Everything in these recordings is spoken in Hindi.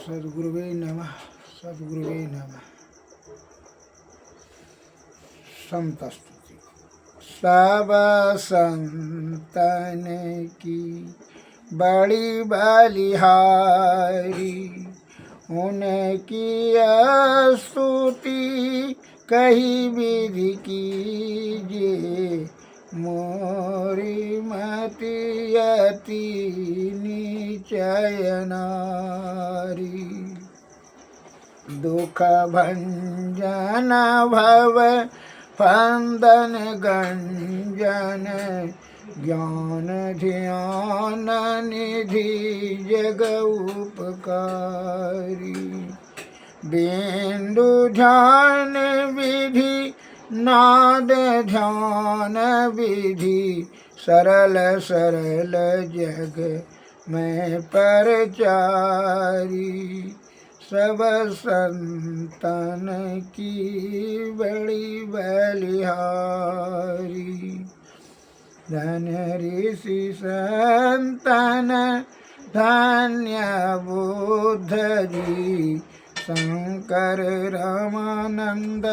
सद्गुरुवे नमः। सद्गुरुवे नमः। संत स्तुति। सब संतन की बड़ी बलिहारी, उनकी स्तुति कही विधि कीजिए, मोरी मति अति निचय नारी। दुख भंजन भव फंदन गंजन, ज्ञान ध्यान निधि जग उपकारी। बिंदु ध्यान विधि नाद ध्यान विधि, सरल सरल जग में परचारी। सब संतन की बड़ी बलिहारी, धन्य ऋषि संतन धन्य बुद्ध जी, शंकर रामानंद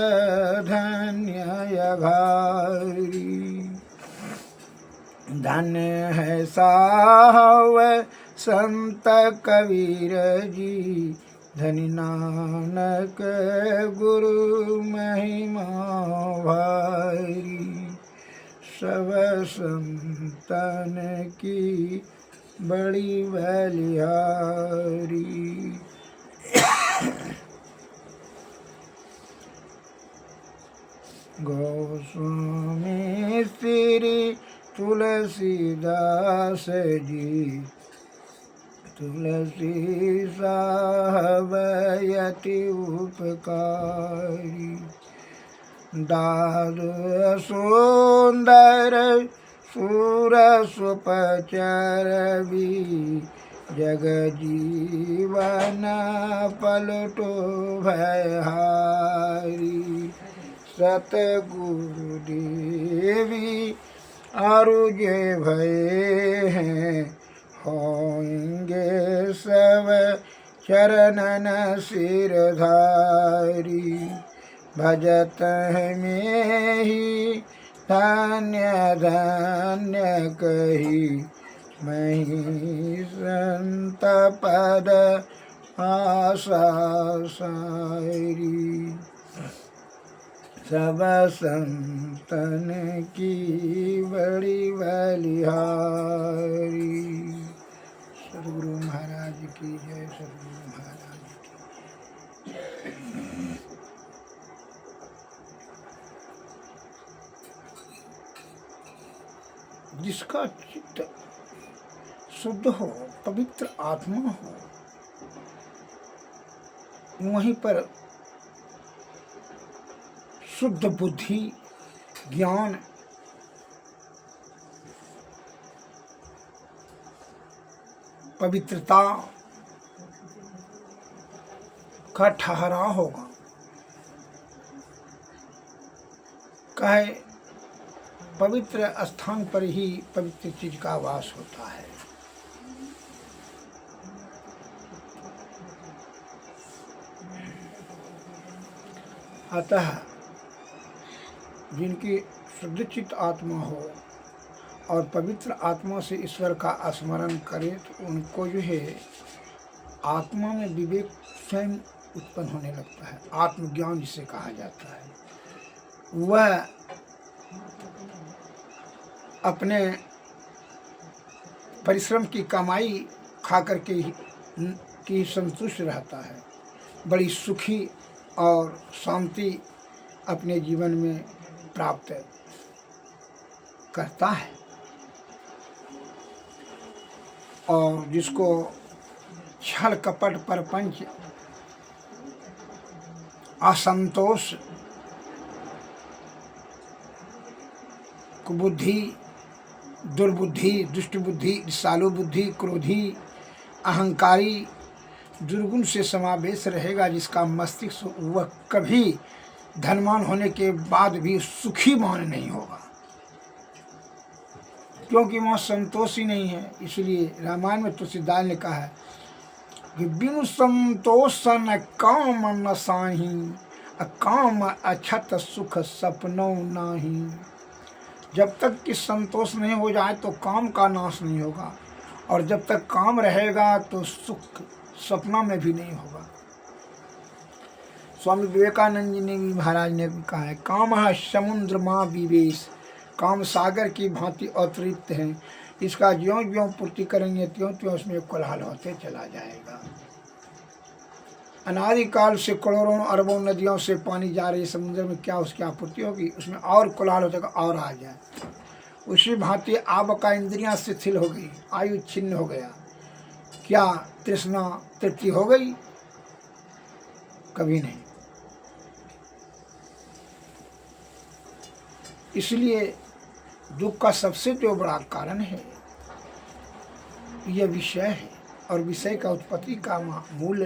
धन्य यघारी। धन्य है साहब संत कबीर जी, धनी नानक गुरु महिमा भारी। सब संतन की बड़ी बलिहारी। गोस्वामी श्री तुलसीदास जी, तुलसी साहब यति उपकारी। दादु सुंदर सुर सुपचर भी, जग जीवन पलटो भयहारी। सतगुरु देवी आरुजे भय हैं, होंगे सब चरणन सिरधारी। भजत में ही धन्य धन्य कही, मही संत पद आशा सारी। सब संतन की बड़ी बलिहारी। सद्गुरु महाराज की जय। सद्गुरु महाराज की। जिसका चित्त शुद्ध हो, पवित्र आत्मा हो, वहीं पर शुद्ध बुद्धि, ज्ञान, पवित्रता का ठहराव होगा। कहे पवित्र स्थान पर ही पवित्र चीज का वास होता है। अतः जिनकी शुद्धचित आत्मा हो और पवित्र आत्मा से ईश्वर का स्मरण करे, तो उनको जो है आत्मा में विवेक स्वयं उत्पन्न होने लगता है। आत्मज्ञान जिसे कहा जाता है, वह अपने परिश्रम की कमाई खा करके ही संतुष्ट रहता है। बड़ी सुखी और शांति अपने जीवन में प्राप्त करता है। और जिसको छल कपट परपंच असंतोष कुबुद्धि, दुर्बुद्धि, दुष्ट बुद्धि, सालु बुद्धि, क्रोधी, अहंकारी दुर्गुण से समावेश रहेगा, जिसका मस्तिष्क, वह कभी धनवान होने के बाद भी सुखी मान नहीं होगा, क्योंकि वहाँ संतोष ही नहीं है। इसलिए रामायण में तुलसीदास ने कहा है, कि बिनु संतोषन काम न साही, काम अछत सुख सपनों नाही। जब तक कि संतोष नहीं हो जाए तो काम का नाश नहीं होगा, और जब तक काम रहेगा तो सुख सपना में भी नहीं होगा। स्वामी विवेकानंद जी ने भी, महाराज ने भी कहा है, काम है समुद्र माँ विवेश, काम सागर की भांति अतिरिक्त है, इसका ज्यों ज्यों पूर्ति करेंगे त्यों त्यों उसमें कोलाहल होते चला जाएगा। अनादिकाल से करोड़ों अरबों नदियों से पानी जा रही समुद्र में, क्या उसकी आपूर्ति होगी? उसमें और कोलाहल हो जाएगा और आ जाए। उसी भांति आपका इंद्रियां शिथिल हो गई, आयु छिन्न हो गया, क्या तृष्णा तृप्ति हो गई? कभी नहीं। इसलिए दुख का सबसे जो बड़ा कारण है यह विषय है, और विषय का उत्पत्ति का मूल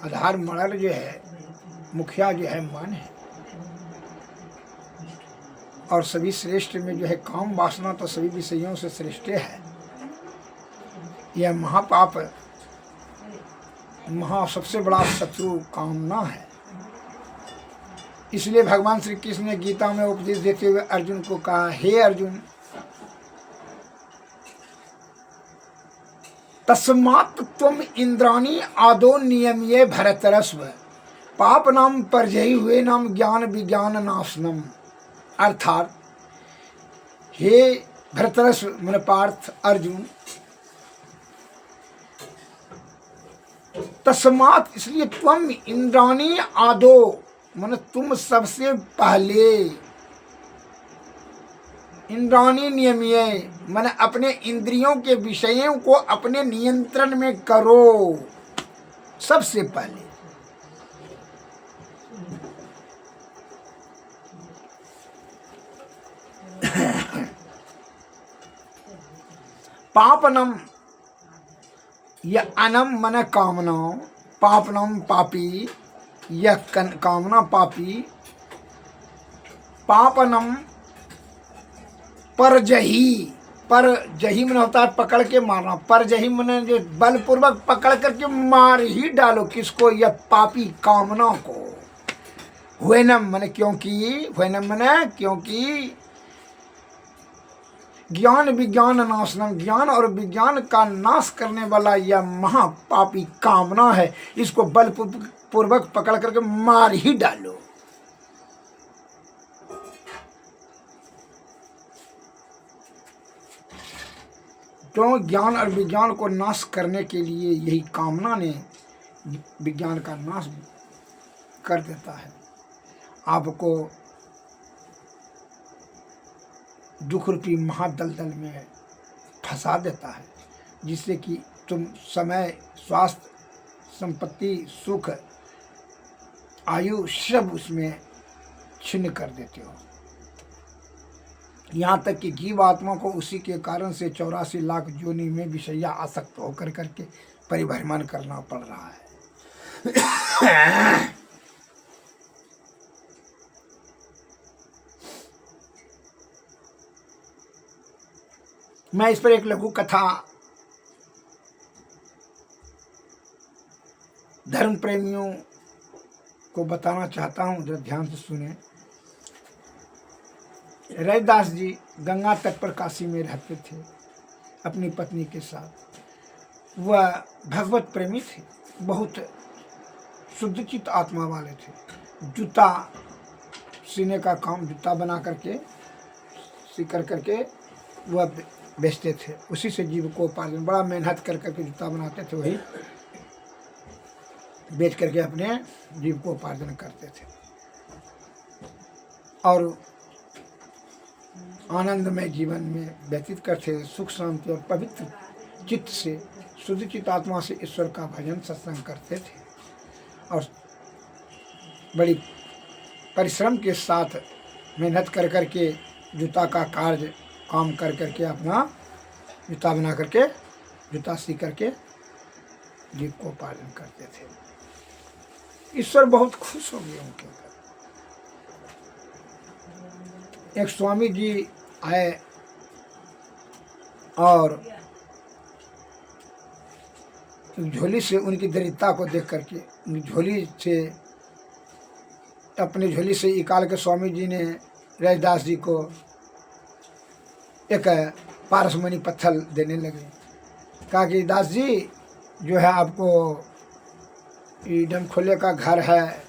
आधार मड़ल जो है, मुखिया जो है मन है। और सभी श्रेष्ठ में जो है काम वासना तो सभी विषयों से श्रेष्ठ है। यह महापाप, सबसे बड़ा शत्रु कामना है। इसलिए भगवान श्री कृष्ण ने गीता में उपदेश देते हुए अर्जुन को कहा, हे अर्जुन, तस्मात् त्वम इंद्राणी आदो नियम्ये भरतरस्व, पाप नाम परजयी हुए नाम ज्ञान विज्ञान नाशनम। अर्थात हे भरतरस्व मन पार्थ अर्जुन, तस्मात् इसलिए त्वम इंद्राणी आदो मन तुम सबसे पहले, इंद्राणी नियम्ये मन अपने इंद्रियों के विषयों को अपने नियंत्रण में करो सबसे पहले। पापनम, यह अनम मन कामना, पापनम पापी, यह कामना पापी, पापनम परजही, परजही मन होता है पकड़ के मारना, परजही मन जो बलपूर्वक पकड़ करके मार ही डालो, किसको? यह पापी कामना को। हुएनम मन क्योंकि, हुएनम मन क्योंकि ज्ञान विज्ञान नाशनम, ज्ञान और विज्ञान का नाश करने वाला यह महापापी कामना है, इसको बलपूर्वक पकड़ करके मार ही डालो। तो ज्ञान और विज्ञान को नाश करने के लिए यही कामना ने विज्ञान का नाश कर देता है, आपको दुख रूपी महादलदल में फंसा देता है, जिससे कि तुम समय, स्वास्थ्य, संपत्ति, सुख, आयु सब उसमें छिन्न कर देते हो। यहाँ तक कि जीव आत्मा को उसी के कारण से 84 लाख योनि में विषया आसक्त होकर करके परिभ्रमण करना पड़ रहा है। मैं इस पर एक लघु कथा धर्म प्रेमियों को बताना चाहता हूँ, जरा ध्यान से सुने। रैदास जी गंगा तट पर काशी में रहते थे अपनी पत्नी के साथ। वह भगवत प्रेमी थे, बहुत शुद्धचित आत्मा वाले थे। जूता सीने का काम, जूता बना करके सी करके वह बेचते थे, उसी से जीव को उपार्जन, बड़ा मेहनत कर करके जूता बनाते थे, वही बेच करके अपने जीव को उपार्जन करते थे। और आनंदमय जीवन में व्यतीत करते, सुख शांति और पवित्र चित्त से, शुद्ध चित्त आत्मा से ईश्वर का भजन सत्संग करते थे, और बड़ी परिश्रम के साथ मेहनत कर करके जूता का कार्य काम कर करके अपना जूता बना करके, जूता सी करके जीव को पालन करते थे। ईश्वर बहुत खुश हो गए उनके ऊपर। एक स्वामी जी आए और झोली से उनकी दरिद्रता को देख करके झोली से अपने झोली से निकाल के स्वामी जी ने रैदास जी को एक पारसमणि पत्थर देने लगे। कहा कि दास जी जो है आपको डमखोले का घर है,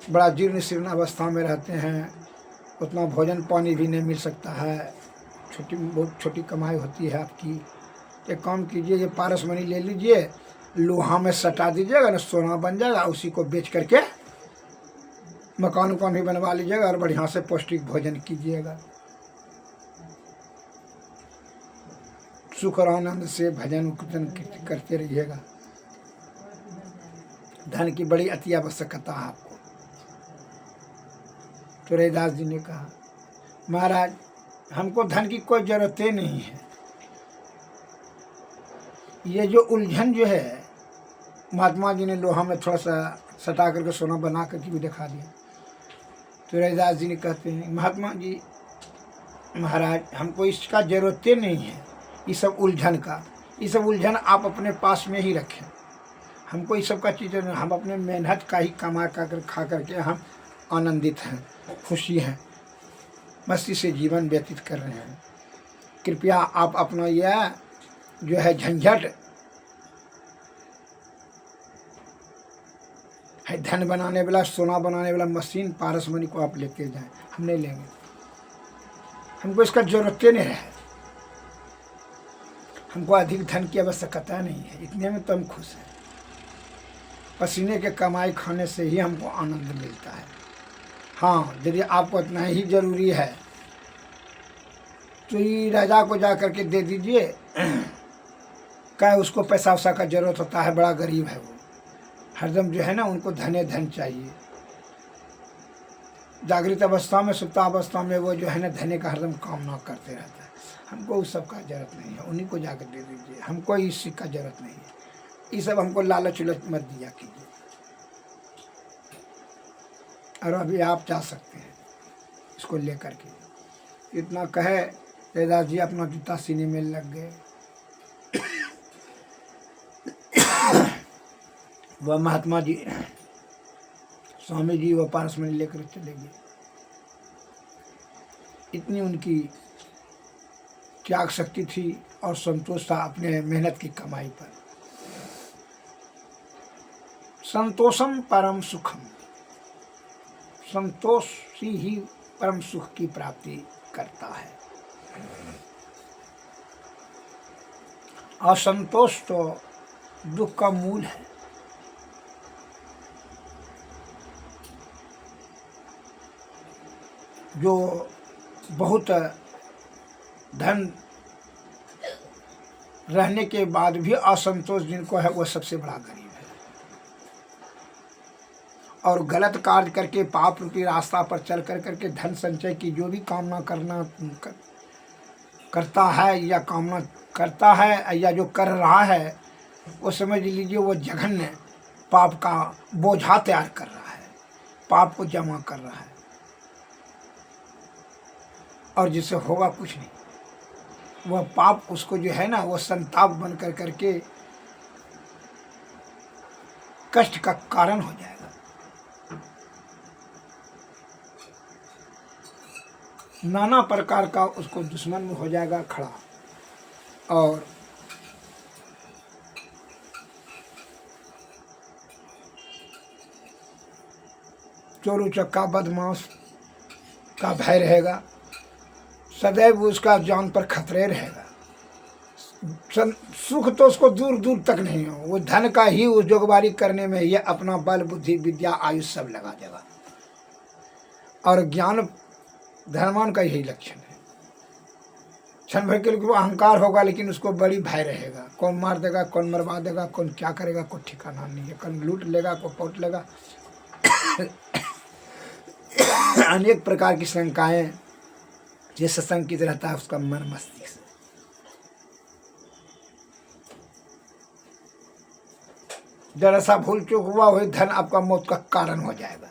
बड़ा जीर्ण शीर्ण अवस्था में रहते हैं, उतना भोजन पानी भी नहीं मिल सकता है, बहुत छोटी कमाई होती है आपकी। एक काम कीजिए, ये पारसमणि ले लीजिए, लोहा में सटा दीजिएगा ना, सोना बन जाएगा, उसी को बेच करके मकान उकान भी बनवा लीजिएगा और बढ़िया से पौष्टिक भोजन कीजिएगा। सुख और आनंद से भजन कीर्तन करते रहिएगा। धन की बड़ी अति आवश्यकता है आपको। तो रैदास जी ने कहा महाराज हमको धन की कोई जरूरत ही नहीं है, ये जो उलझन जो है, महात्मा जी ने लोहा में थोड़ा सा सटा करके सोना बना करके भी दिखा दिया। तो रैदास जी ने कहते हैं महात्मा जी महाराज हमको इसका जरूरत ही नहीं है, ये सब उलझन का, ये सब उलझन आप अपने पास में ही रखें। हमको इस सब का चीज़ नहीं, हम अपने मेहनत का ही कमा कर खा करके हम आनंदित हैं, खुशी हैं, मस्ती से जीवन व्यतीत कर रहे हैं। कृपया आप अपना यह जो है झंझट है, धन बनाने वाला सोना बनाने वाला मशीन पारसमणि को आप लेके जाएं, हम नहीं लेंगे, हमको इसका जरूरत नहीं है, हमको अधिक धन की आवश्यकता नहीं है, इतने में तो हम खुश हैं। पसीने के कमाई खाने से ही हमको आनंद मिलता है। हाँ यदि आपको इतना ही जरूरी है तो ये राजा को जा करके दे दीजिए, क्या उसको पैसा वैसा का जरूरत होता है, बड़ा गरीब है वो, हरदम जो है ना उनको धने धन चाहिए। जागृत अवस्था में सुप्ता अवस्था में वो जो है ना धने का हरदम कामना करते रहता है। हमको उस सब का जरूरत नहीं है, उन्हीं को जाकर दे दीजिए, हमको इस का जरूरत नहीं है, ये सब हमको लालच उलच मत दिया कीजिए। और अभी आप जा सकते हैं इसको लेकर के। इतना कहे रैदास जी अपना जूता सीने में लग गए। वह महात्मा जी स्वामी जी वह पारसमणि लेकर चले गए। इतनी उनकी त्याग शक्ति थी और संतोष था अपने मेहनत की कमाई पर। संतोषम परम सुखम, संतोष ही परम सुख की प्राप्ति करता है। असंतोष तो दुख का मूल है। जो बहुत धन रहने के बाद भी असंतोष जिनको है वो सबसे बड़ा गरीब है। और गलत कार्य करके पाप रूपी रास्ता पर चल करके धन संचय की जो भी कामना करता है या कामना करता है या जो कर रहा है, वो समझ लीजिए वो जघन्य पाप का बोझा तैयार कर रहा है, पाप को जमा कर रहा है और जिससे होगा कुछ नहीं। वह पाप उसको जो है ना वो संताप बन करके कष्ट का कारण हो जाएगा। नाना प्रकार का उसको दुश्मन में हो जाएगा खड़ा। और चोरू चक्का बदमाश का भय रहेगा, सदैव उसका जान पर खतरे रहेगा। सुख तो उसको दूर दूर तक नहीं हो, वो धन का ही उस जोगबारी करने में ये अपना बल बुद्धि विद्या आयुष सब लगा देगा। और ज्ञान धनवान का यही लक्षण है। क्षण भर के लिए वो अहंकार होगा लेकिन उसको बड़ी भय रहेगा, कौन मार देगा, कौन मरवा देगा, कौन क्या करेगा, कोई ठिकाना नहीं है, कौन लूट लेगा, कोई पौट लेगा। अनेक प्रकार की शंकाएं ये सशंकित रहता है उसका मन मस्तिष्क। जरा सा भूल चूक हुआ वही धन आपका मौत का कारण हो जाएगा,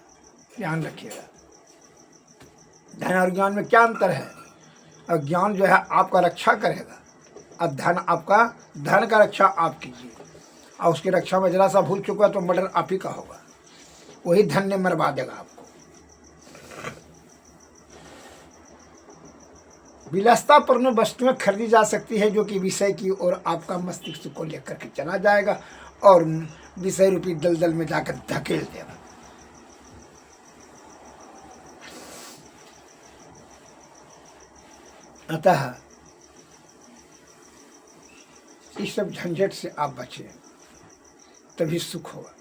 ध्यान रखिएगा। धन और ज्ञान में क्या अंतर है? और ज्ञान जो है आपका रक्षा करेगा और धन आपका, धन का रक्षा आप कीजिए। और उसकी रक्षा में जरा सा भूल चुका तो मर्डर आप ही का होगा, वही धन्य मरवा देगा आपको। विलासितापूर्ण वस्तुएं खरीदी जा सकती है जो कि विषय की ओर आपका मस्तिष्क को लेकर के चला जाएगा और विषय रूपी दलदल में जाकर धकेल देगा। अतः इस सब झंझट से आप बचे, तभी सुख होगा।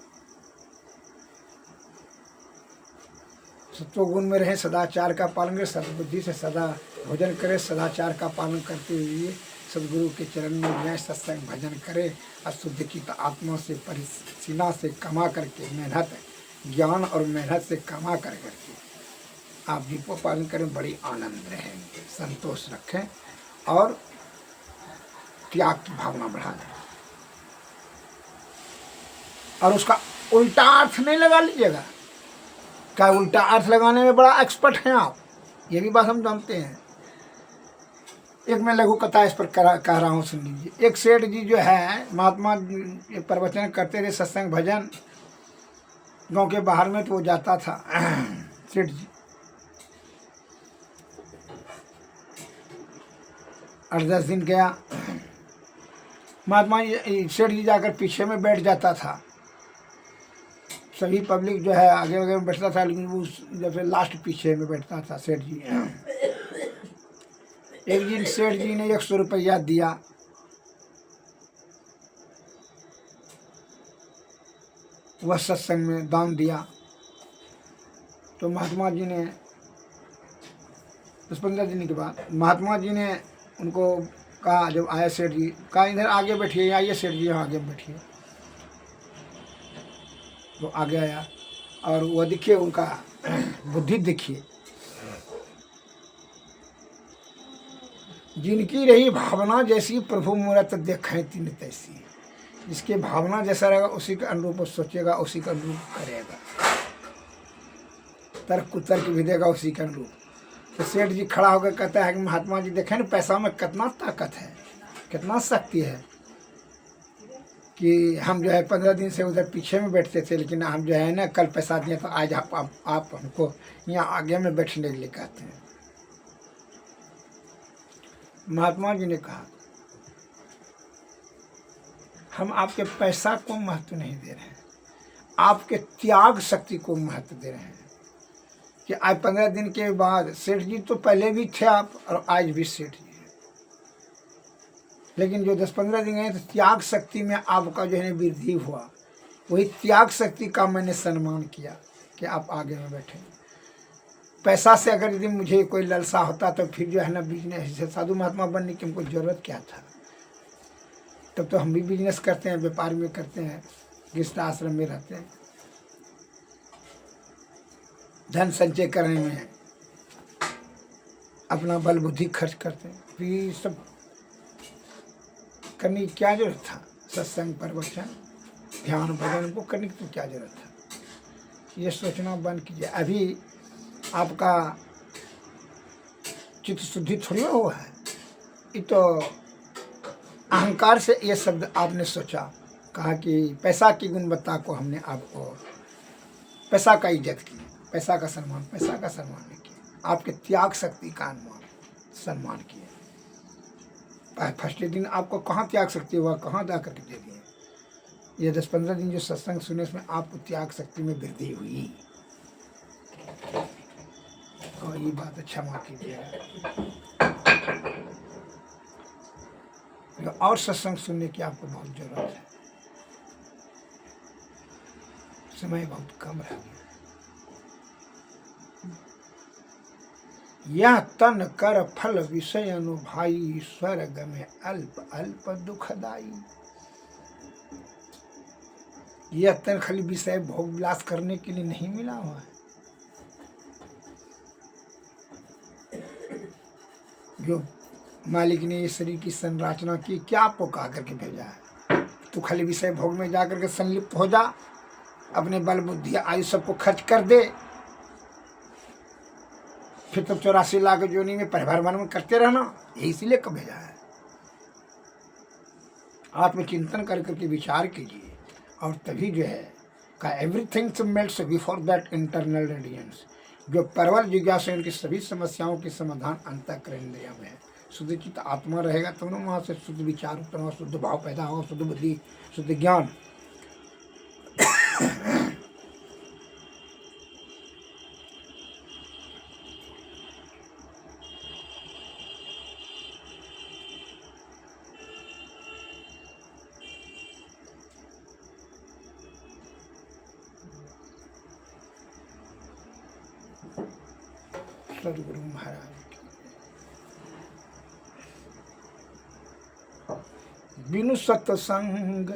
सत्वगुण में रहे, सदाचार का पालन करें, सद्बुद्धि से सदा भोजन करें, सदाचार का पालन करते हुए सदगुरु के चरण में न्याय सत्संग भजन करें, अशुद्ध की आत्मा से परिसीना से कमा करके मेहनत, ज्ञान और मेहनत से कमा करके आप जी को पालन करें, बड़ी आनंद रहेंगे, संतोष रखें और त्याग की भावना बढ़ा दें। और उसका उल्टा अर्थ नहीं लगा लीजिएगा, क्या उल्टा अर्थ लगाने में बड़ा एक्सपर्ट हैं आप, ये भी बात हम जानते हैं। एक मैं लघु कथा इस पर कह रहा हूँ, सुन लीजिए। एक सेठ जी जो है, महात्मा प्रवचन करते रहे, सत्संग भजन गांव के बाहर में, तो वो जाता था सेठ जी 8-10 दिन गया, महात्मा सेठ जी जाकर पीछे में बैठ जाता था, सभी पब्लिक जो है आगे आगे में बैठता था, लेकिन वो जैसे लास्ट पीछे में बैठता था सेठ जी। एक दिन सेठ जी ने 100 रुपया दिया, वह सत्संग में दान दिया, तो महात्मा जी ने 10-15 दिन के बाद महात्मा जी ने उनको कहा, जब आया सेठ जी, कहा इधर आगे बैठिए, आइए सेठ जी यहाँ आगे बैठिए। वो आगे आया और वो देखिए उनका बुद्धि देखिए, जिनकी रही भावना जैसी प्रभु मूरत देखें तीन तैसी। जिसकी भावना जैसा रहेगा उसी के अनुरूप सोचेगा, उसी के अनुरूप करेगा, तर्क कुतर्क भी देगा उसी के अनुरूप। तो सेठ जी खड़ा होकर कहता है कि महात्मा जी देखें ना, पैसा में कितना ताकत है, कितना शक्ति है, कि हम जो है 15 दिन से उधर पीछे में बैठते थे, लेकिन हम जो है ना कल पैसा दिए तो आज आप हमको यहाँ आगे में बैठने के लिए कहते हैं। महात्मा जी ने कहा, हम आपके पैसा को महत्व नहीं दे रहे हैं, आपके त्याग शक्ति को महत्व दे रहे हैं। कि आज 15 दिन के बाद, सेठ जी तो पहले भी थे आप और आज भी सेठ जी हैं, लेकिन जो 10-15 दिन गए तो त्याग शक्ति में आपका जो है वृद्धि हुआ, वही त्याग शक्ति का मैंने सम्मान किया कि आप आगे में बैठे। पैसा से अगर यदि मुझे कोई लालसा होता तो फिर जो है ना बिजनेस से साधु महात्मा बनने की हमको जरूरत क्या था। तब तो हम भी बिजनेस करते हैं, व्यापार में करते हैं, गृहस्थ आश्रम में रहते हैं, धन संचय करने में अपना बल बुद्धि खर्च करते हैं। फिर ये सब करने की क्या जरूरत था, सत्संग प्रवचन ध्यान भजन को करने की तो क्या जरूरत था। ये सोचना बंद कीजिए। अभी आपका चित्त शुद्धि थोड़ी हुआ है, ये तो अहंकार से ये शब्द आपने सोचा, कहा कि पैसा की गुणवत्ता को हमने आपको, पैसा का इज्जत की, पैसा का सम्मान, पैसा का सम्मान नहीं किया, आपके त्याग शक्ति का अनुमान सम्मान किया। फर्स्ट दिन आपको कहाँ त्याग शक्ति हुआ, कहाँ जा करके दे दिए। ये 10-15 दिन जो सत्संग सुने उसमें आपको त्याग शक्ति में वृद्धि हुई, और ये बात क्षमा कीजिएगा। और सत्संग सुनने की आपको बहुत जरूरत है, समय बहुत कम रह गया। यह तन कर फल विषय अनुभाई, स्वर्ग में अल्प अल्प दुखदाई। यह तन खाली विषय भोग विलास करने के लिए नहीं मिला हुआ है। जो मालिक ने ये शरीर की संरचना की, क्या आपको कहा करके भेजा है? तो खाली विषय भोग में जाकर के संलिप्त हो जा, अपने बल बुद्धि आयु सबको खर्च कर दे, फिर तो 84 लाख जोनी में परिवार मन करते रहना। यही इसीलिए कब भेजा है। आत्मचिंतन कर करके विचार कीजिए। और तभी जो है का everything melts before that internal radiance. जो परवल जिज्ञासा उनकी सभी समस्याओं की समाधान अंतःकरणीय में है। शुद्ध चित्त आत्मा रहेगा तो ना वहाँ से शुद्ध विचार उत्पन्न होगा, शुद्ध भाव पैदा होगा, शुद्ध बुद्धि, शुद्ध ज्ञान। सदगुरु महाराज बिनु सत्संग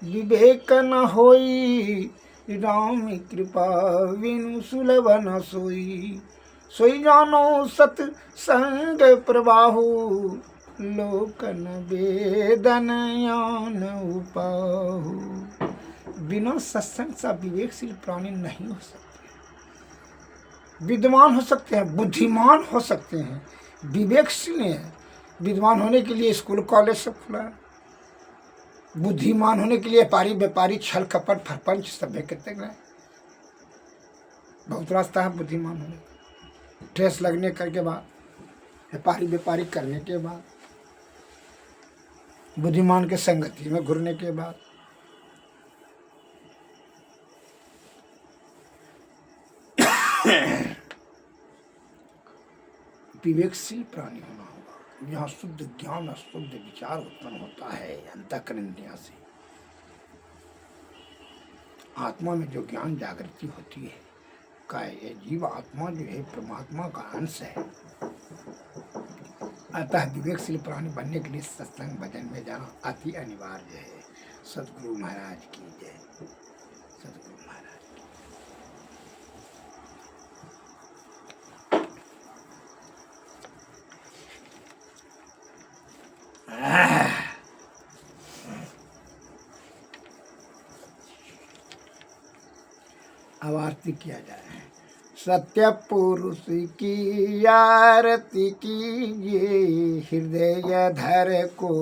विवेक न होई, राम कृपा बिनु सुलभ न सोई। सोई जानो सत्संग प्रबाहु, लोकन वेदन यान उपाहु। बिना सत्संग से विवेकशील प्राणी नहीं हो सकते। विद्वान हो सकते हैं, बुद्धिमान हो सकते हैं, विवेकशील है। विद्वान होने के लिए स्कूल कॉलेज सब खुला है। बुद्धिमान होने के लिए पारी व्यापारी छल कपट फरपंच सभ्य कितने गए। बहुत रास्ता है बुद्धिमान होने का। ठेस लगने करके बाद, व्यापारी व्यापारी करने के बाद, बुद्धिमान के संगति में घुरने के बाद। विवेकशील प्राणी होना होगा। यहाँ शुद्ध ज्ञान और शुद्ध विचार उत्पन्न होता है अंतःकरण से। आत्मा में जो ज्ञान जागृति होती है का ये जीव आत्मा जो है परमात्मा का अंश है। अतः विवेकशील प्राणी बनने के लिए सत्संग भजन में जाना अति अनिवार्य है। सदगुरु महाराज की जय। सदगुरु महाराज अब आरती किया जाए। सत्य पुरुष की आरती कीजिए, हृदय धर को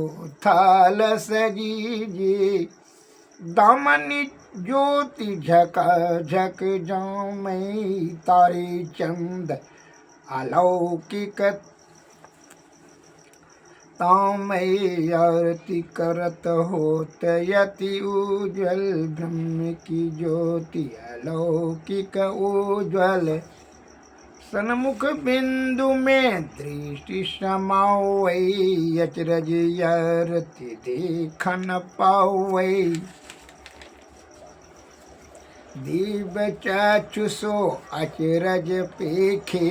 थाल सजीजिए। दामनी ज्योति झका झक जामई, तारे चंद अलौकिक तामय आरती करत होत यति उज्ज्वल। ब्रह्म की ज्योति अलौकिक उज्ज्वल। सन्मुख बिंदु में दृष्टि समावई, अचरज आरती देखन पावई। दीव चाचुसो अचरज पेखे,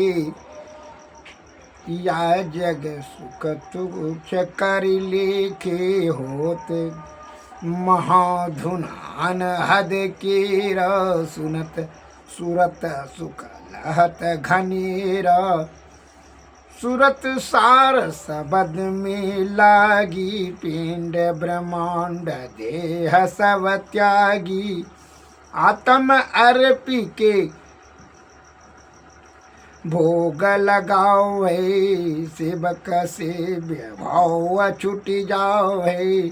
या जग सुख तुच्छ कर लेखे। होत महाधुन अनहद केरा, सुनत सुरत सुख लहत घनेरा। सुरत सार सबद में लागी, पिंड ब्रह्मांड देह सब त्यागी। आत्म अर्पी के भोग लगाओ है, सेवक सेव्य भाव छुटी जाओ है।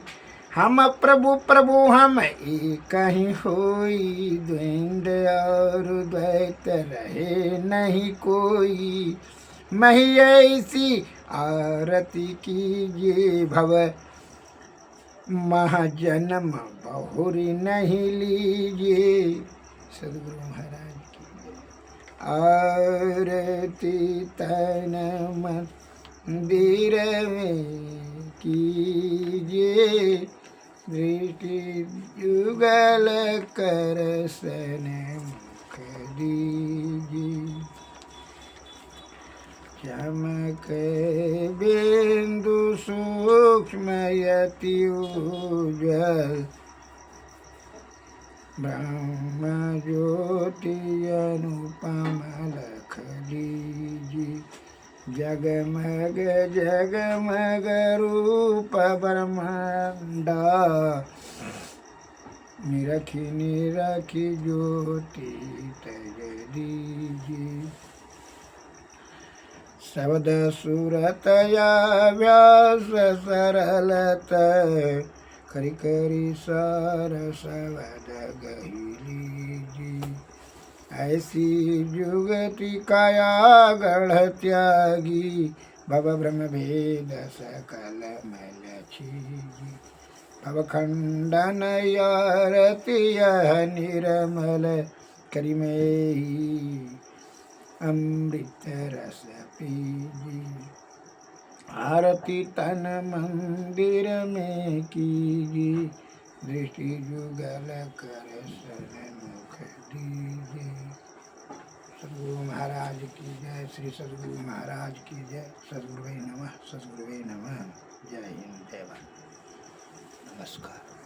हम प्रभु प्रभु हम एक ही होई, द्वंद और द्वैत रहे नहीं कोई। मही ऐसी आरती कीजिए, भव महाजन्म बहुरी नहीं लीजिए। सदगुरु महाराज आरती तन मंदिर में कीजिए, दृष्टि युगल कर सन मुख दीजिए। चमक बिंदु सूक्ष्म यति उज्ज्वल, ब्रह्म ज्योति अनुपम लख लीजिए। जगमग जगमग रूप ब्रह्मांडा, निरखी निरखी ज्योति तज दीजिए। शब्द सुरत या व्यास सरलत, करी करी सरस वद गहिली जी। ऐसी जुगति काया गढ़ त्यागी, भव ब्रह्म भेद सकल मल छीजी। भव खंडन यारति यह निर्मल, करी में अमृत रस पीजी। आरती तन मंदिर में कीजी, दृष्टि जुगल कर सन्मुख दीजिए। सद्गुरु महाराज की जय। श्री सद्गुरु महाराज की जय। सद्गुरुवे नमः। सद्गुरुवे नमः। जय हिंद, जय भारत। नमस्कार।